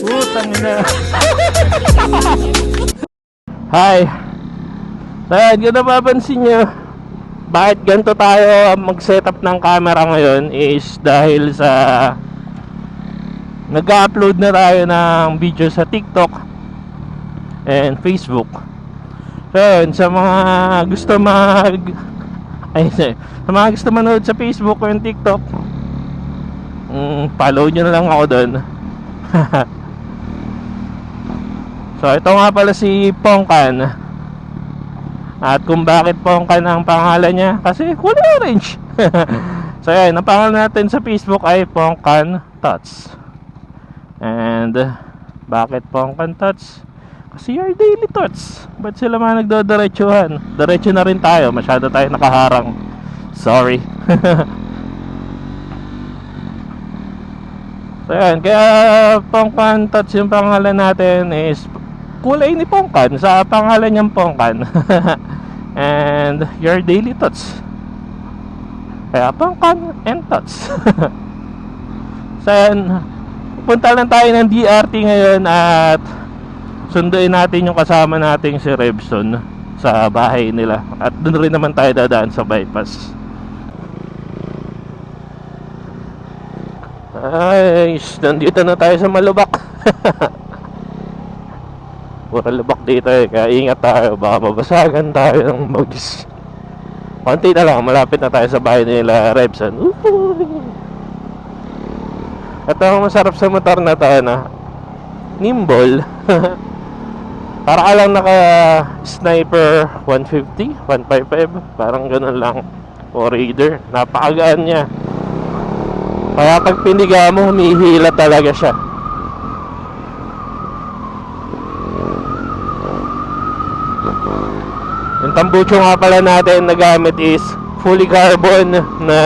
Putang ina. Hi. So yan, kung napapansin nyo, bakit ganito tayo mag-setup ng camera ngayon is dahil sa nag-upload na tayo ng video sa TikTok and Facebook. So yun, sa mga gusto sa mga gusto manood sa Facebook o TikTok, follow nyo na lang ako doon. So ito nga pala si Pongkan. At kung bakit Pongkan ang pangalan niya, kasi kulay orange. So yan, ang pangalan natin sa Facebook ay Pongkan Tots. And bakit Pongkan Tots? Kasi your daily thoughts. Ba't sila mga nagdodiretsuhan? Diretso na rin tayo, masyado tayo nakaharang. Sorry. So yan, kaya Pongkan Tots yung pangalan natin is kulay ni Pongkan sa pangalan niyang Pongkan. And your daily thoughts. Kaya Pongkan and Tots. So yan, punta lang tayo ng DRT ngayon at sunduin natin yung kasama nating si Rebson sa bahay nila. At doon rin naman tayo dadaan sa bypass. Ay, nandito na tayo sa Malubak. Pura lubak dito eh, kaya ingat tayo, baka mabasagan tayo ng mogis. Konti na lang, malapit na tayo sa bahay nila Rebson. Ito ang masarap sa motor na to na nimble. Para ka lang naka Sniper 150, 155, parang ganun lang. O Raider, napakagaan niya. Kaya pag piniga mo, humihila talaga siya. Yung tambucho nga pala natin na gamit is fully carbon na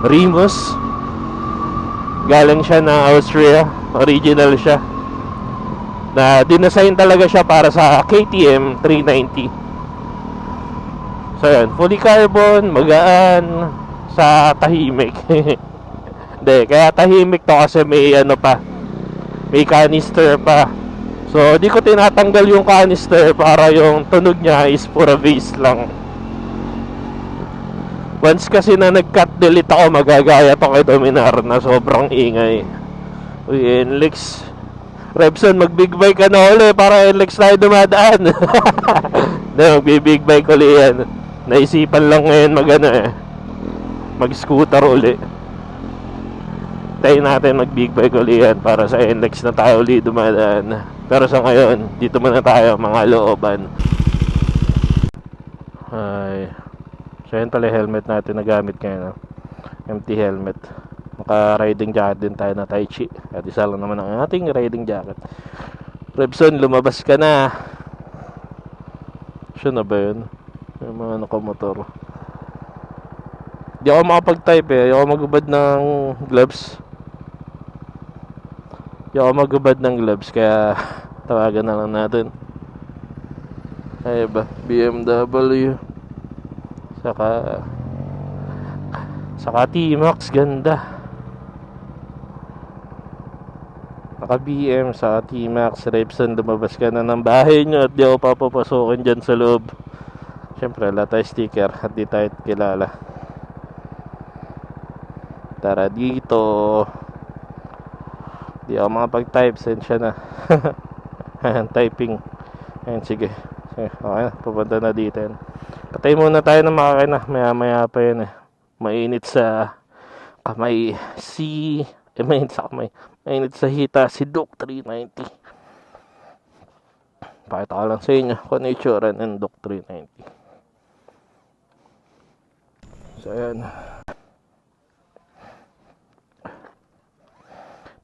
Remus. Galing siya ng Austria, original siya. Na dinasign talaga siya para sa KTM 390. So yan, fully carbon, magaan, sa tahimik. Hindi, kaya tahimik to kasi may ano pa, may canister pa. So di ko tinatanggal yung canister para yung tunog niya is pura bass lang. Once kasi na nag-cut delete ako, magagaya to kay Dominar na sobrang ingay. Uy, Enlex Rebson, mag-big bike ka na uli para Enlex tayo dumadaan. Hindi, mag-big bike uli yan. Naisipan lang ngayon mag-scooter uli. Tayo natin mag-big bike uli yan para sa Enlex na tayo uli dumadaan. Pero sa ngayon, dito muna tayo mga looban. Ay, so yun pala helmet natin na gamit ngayon, no? Empty helmet. Naka-riding jacket din tayo na Tai Chi. At isa lang naman ang ating riding jacket. Rebson, lumabas ka na. Siya na ba yun? Yung mga nakamotor. Di ako makapag-type eh. Di ako magubad ng gloves. Di ako magubad ng gloves. Kaya tawagan na lang natin. Ay ba? BMW. Saka T-Max, ganda. Naka BM sa T-Max. Rebson, lumabas ka na ng bahay nyo at di ako papapasokin dyan sa loob. Siyempre, wala tayo sticker at di tayo kilala. Tara dito. Di ako makapag-type, sensya na. Typing. Ayan, sige. Okay na, pupunta na dito yan. Patay muna tayo ng makakina. Maya pa yan eh. Mainit sa kamay. Mainit sa kamay. Mainit sa hita si Duke 390. Pakita ko lang sa inyo kung ano itsura ng Duke 390. So ayan.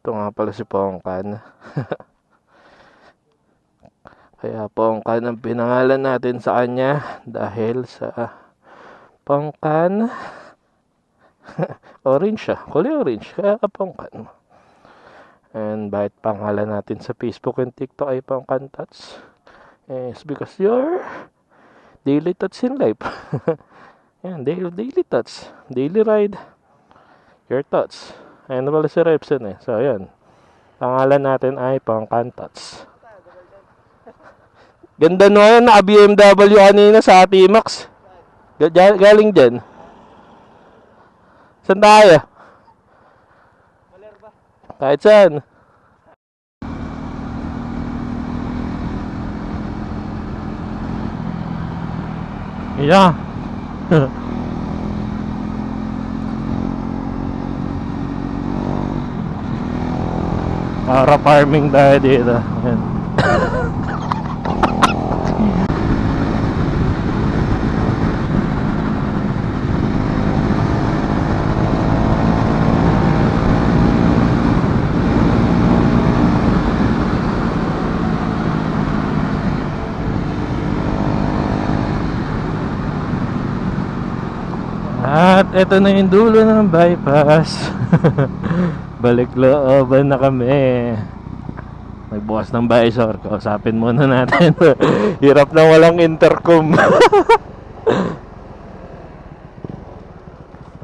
Ito nga pala si Pongkan. Kaya Pongkan ang pinangalan natin sa kanya dahil sa Pongkan. Orange siya, kulay orange, kaya Pongkan. And bakit pangalan natin sa Facebook and TikTok ay Pongkan Tots? It's because your daily thoughts in life. Yan, daily thoughts, daily ride, your thoughts. Ayun na pala si Repson eh. So, yun. Pangalan natin ay Pangkantats. Ganda no, naka-BMW kanina sa T-Max. Galing dyan. Saan tayo? Kahit saan. Yeah. Para farming tayo dito. Ayan. At eto na yung dulo ng bypass. Balik looban na kami. Nagbukas ng visor. Kausapin muna natin. Hirap na walang intercom.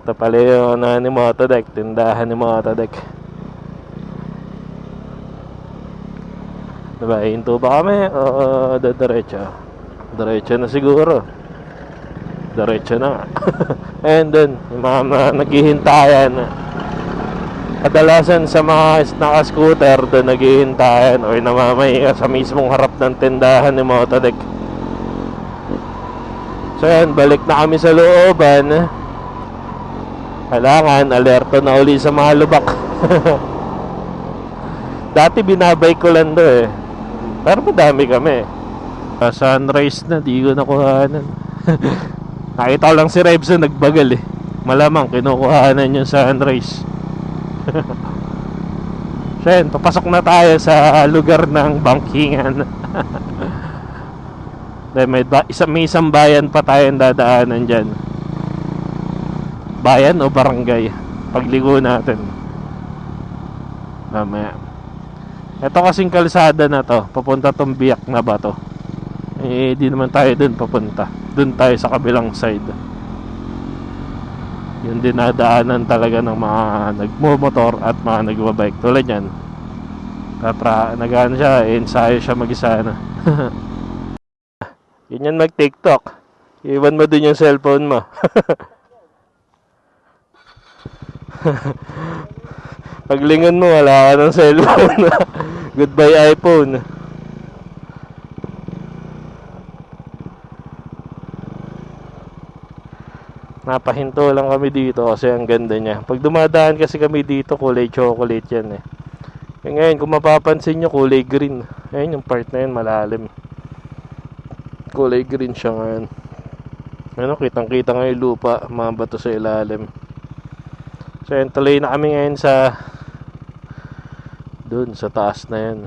Ito pala yung ni Motodeck. Tindahan ni Motodeck. Diba, hinto ba kami? O diretso? Diretso na siguro. Diretso na. And then, yung mga naghihintayan. Kadalasan sa mga naka-scooter doon naghihintayan o namamahiya sa mismong harap ng tindahan ni Motodeck. So yan, balik na kami sa looban. Kailangan alerto na uli sa mga lubak. Dati binabay ko lang do eh, pero madami kami. Sunrise na, di ko nakuhanan. Nakita ko lang si Rebson nagbagal eh. Malamang kinukuhanan yung sunrise. So yan, papasok na tayo sa lugar ng bangkingan. May isang bayan pa tayong dadaanan dyan. Bayan o barangay, pagligo natin mamaya. Ito kasing kalsada na to, papunta tong Biak na ba to? Eh di naman tayo dun papunta. Dun tayo sa kabilang side. Yung dinadaanan talaga ng mga nagmumotor at mga nagbabike. Tulad yan, nag-ano siya, ensayo siya mag-isa na. Yun yan mag-TikTok. Iwan mo dun yung cellphone mo. Paglingon mo, wala ka ng cellphone. Goodbye iPhone. Napahinto lang kami dito kasi ang ganda niya. Pag dumadaan kasi kami dito, kulay chocolate yan eh. E ngayon, kung mapapansin nyo, kulay green. Ayun yung part na yun, malalim. Kulay green siya ngayon. Ano, kitang-kita nga yung lupa, mga bato sa ilalim. So yun, tuloy na kami ngayon sa dun, sa taas na yan.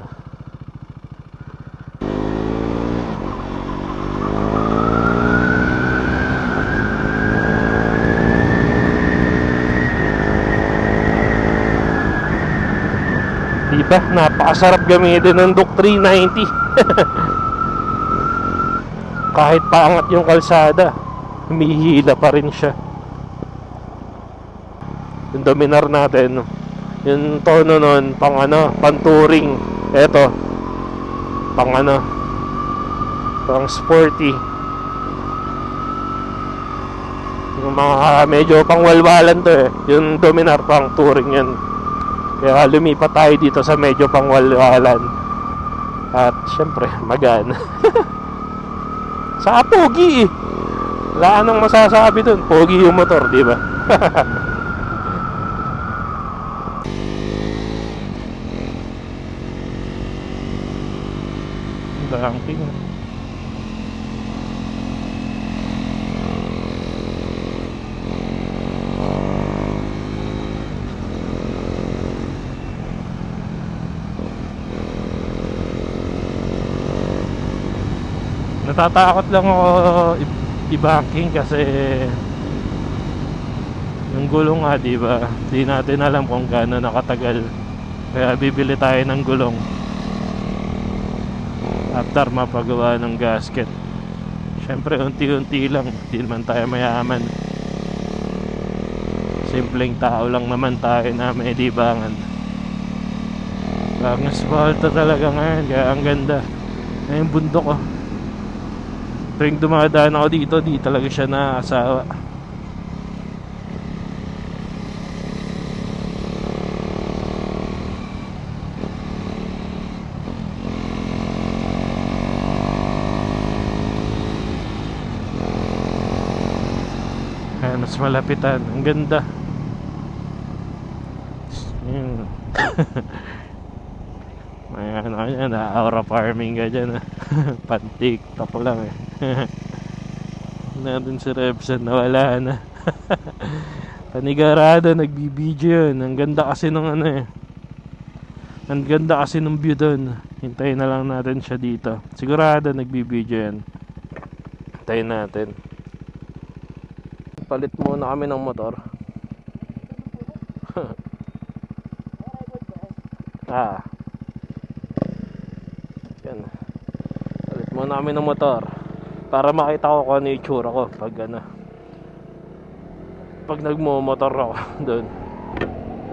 Diba? Napakasarap gamitin ng Duke 390. Kahit paangat yung kalsada, humihila pa rin siya. Yung Dominar natin, yung tono nun, pang ano, pang touring. Eto, pang ano, pang sporty. Yung mga medyo pang walwalan to eh. Yung Dominar pang touring yan. Kaya lumipat tayo dito sa medyo pangwalwalan. At syempre, magaan. Sa pogi eh. Wala nang masasabi dun. Pogi yung motor, di ba? Banking. Natatakot lang ako i-banking kasi yung gulong nga, di ba? Di natin alam kung gaano nakatagal. Kaya bibili tayo ng gulong after mapagawa ng gasket. Syempre unti-unti lang, di naman tayo mayaman. Simpleng tao lang naman tayo na may libangan. Ang asfalto talaga ngayon, kaya ang ganda. Ayun bundok, oh. Tuwing dumadaan ako dito, di talaga siya naasawa. Ayan, mas malapitan. Ang ganda. Yun. May ano ka dyan, aura farming ka dyan. Pan-TikTok lang eh. Nandun si Rebson, nawala na. Panigarado, nagbibideo yun. Ang ganda kasi nung ano eh. Ang ganda kasi nung view dun. Hintayin na lang natin siya dito. Sigurado nagbibideo yan. Hintayin natin. Palit muna kami ng motor. Yan. Palit muna kami ng motor para makita ko kung ano yung itsura ko pag nagmo-motor ako doon.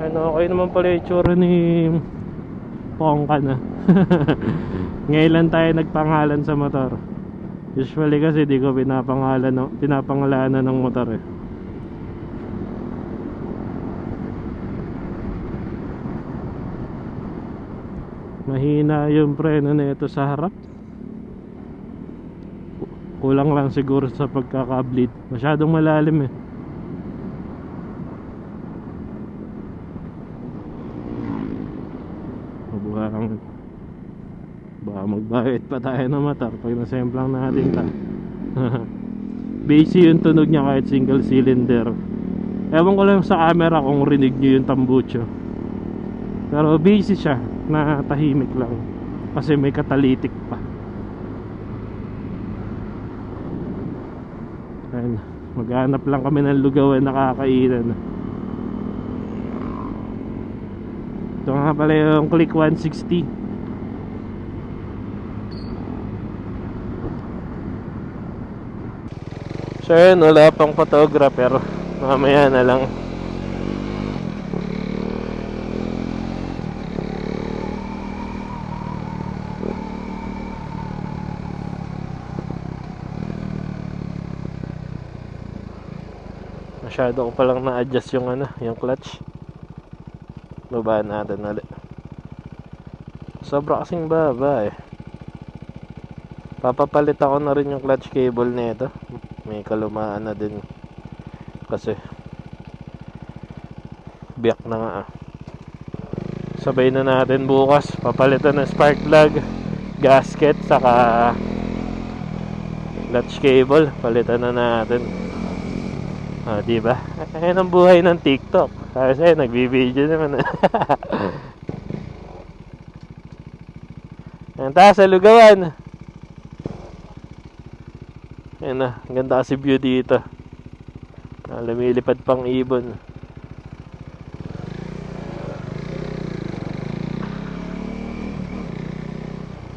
Ano, okay naman pala yung itsura ni Pongka na. Ngayon lang tayo nagpangalan sa motor. Usually kasi di ko pinapangalanan ng motor eh. Mahina yung preno nito sa harap. Kulang lang siguro sa pagkaka-bleed. Masyadong malalim eh. Baka magbayad pa tayo ng motor pag nasemplang natin ta. Basic yung tunog niya kahit single cylinder. Ewan ko lang sa camera kung rinig nyo yung tambucho. Pero basic siya, na tahimik lang kasi may catalytic pa. Ayun, maghanap lang kami ng lugawan na kakainan. Ito nga pala yung Click 160. So yun, wala pang photographer. Mamaya na lang. Masyado ko palang na-adjust yung yung clutch. Babaan natin ulit. Sobra kasing baba eh. Papapalit ako na rin yung clutch cable nito. May kalumaan na din kasi biyak na nga. Sabay na natin bukas. Papalitan ng spark plug, gasket, saka clutch cable. Palitan na natin. Diba? Ayan ang buhay ng TikTok. Kasi nagbibideo naman. Ayan tayo sa lugawan. Ayan na, ang ganda kasi view dito. Lumilipad pang ibon.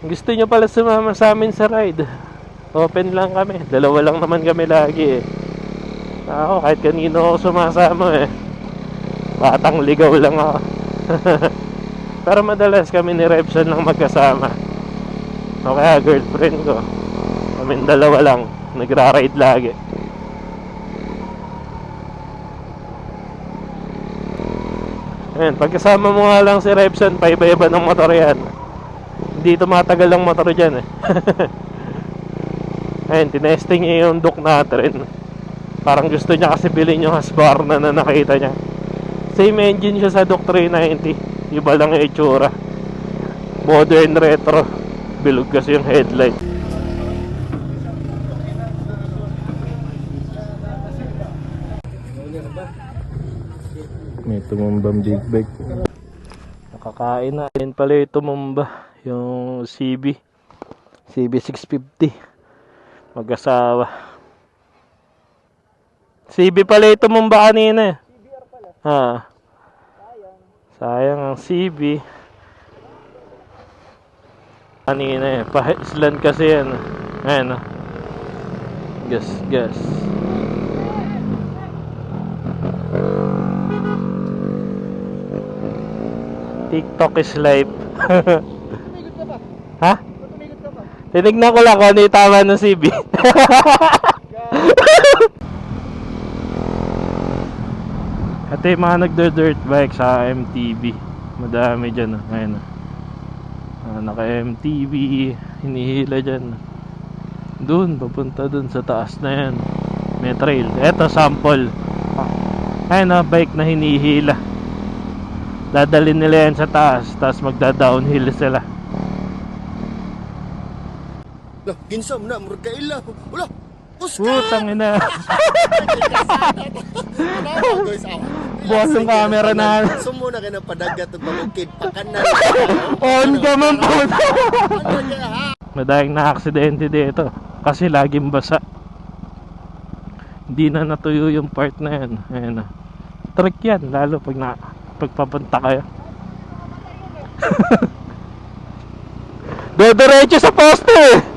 Gusto nyo pala sumama sa amin sa ride, open lang kami. Dalawa lang naman kami lagi eh. Ako kahit kanino ako sumasama eh. Batang ligaw lang ako. Pero madalas kami ni Rebson lang magkasama. O kaya girlfriend ko. Kaming dalawa lang nagra-ride lagi. Ayan, pagkasama mo nga lang si Rebson, paiba-iba ng motor yan. Hindi tumatagal ang motor dyan eh. Ayan, tinesting niya yung Duke natin. Parang gusto niya kasi bilhin yung Husqvarna na nakita niya. Same engine siya sa Duke 390. Iba lang yung itsura. Modern retro. Bilog kasi yung headlight. May tumumbang big bike. Nakakain na. Yan pala yung tumumba. Yung CB 650. Mag-asawa. CB pala yung tumumba kanina. CBR pala. Sayang ang CB. Kanina pa-island kasi yan. Ayan gas. TikTok is life. Tumigod ka ba? Ha? Tumigod ka ba? Tinignan ko lang kung ano yung tama ng CB. Ito yung mga nagdo-dirt bike sa MTB. Madami dyan. Ayun. Naka-MTB. Hinihila dyan. Doon, papunta doon sa taas na yan. May trail. Ito, sample. Ayun, bike na hinihila. Dadalhin nila yan sa taas, tapos magda-downhill sila. Lah, kinsam na murkaila. Wala. Putang ina. Guys, Bukas yung camera na. Sumo na kayo ng padagat at pamukid pa kanan. On ka man po. Ano kaya ha? Madaling na-aksidente dito kasi laging basa. Hindi na natuyo yung part na yan. Ayan na. Trick yan, lalo pagpapunta kayo. Diretso sa poste.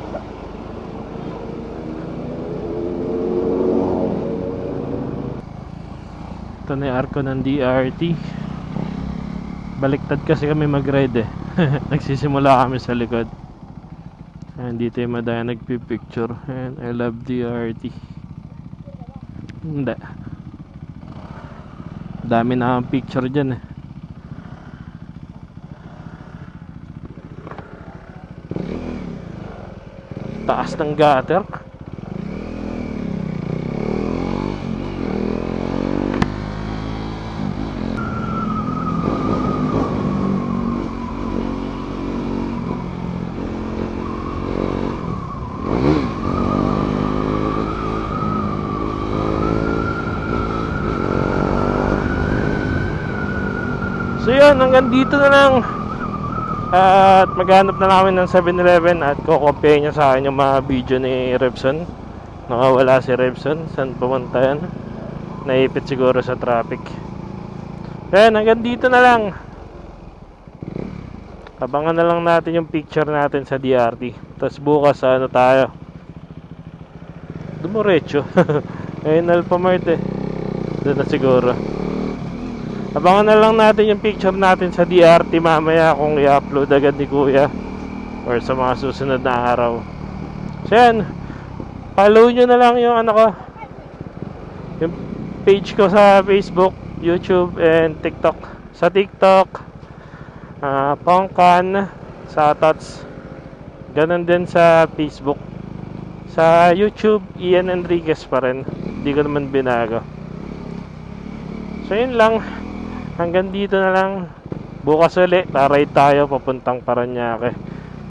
Ito na yung arko ng DRT. Baliktad kasi kami mag-ride eh. Nagsisimula kami sa likod. Ayan, dito yung madaya nagpipicture. Ayan, I love DRT. Hindi. Dami na ang picture dyan eh. Taas ng gutter. So yun, hanggang dito na lang. At maghanap na namin ng 7-Eleven at kukompare niya sa akin yung mga video ni Rebson. Nakawala si Rebson. Saan pumunta yan? Naipit siguro sa traffic. Yan, hanggang dito na lang. Abangan na lang natin yung picture natin sa DRT. Tapos bukas ano tayo, Dumoretso. Ayun, Alphamart eh. Doon na siguro. Abangan na lang natin yung picture natin sa DRT mamaya kung i-upload agad ni Kuya or sa mga susunod na araw. So yan, follow nyo na lang yung ano ko, yung page ko sa Facebook, YouTube, and TikTok. Sa TikTok, Pongkan, sa Tots. Ganon din sa Facebook. Sa YouTube, Ian Enriquez pa rin. Hindi ko naman binago. So yun lang. Hanggang dito na lang. Bukas ulit, ride tayo papuntang Paranaque.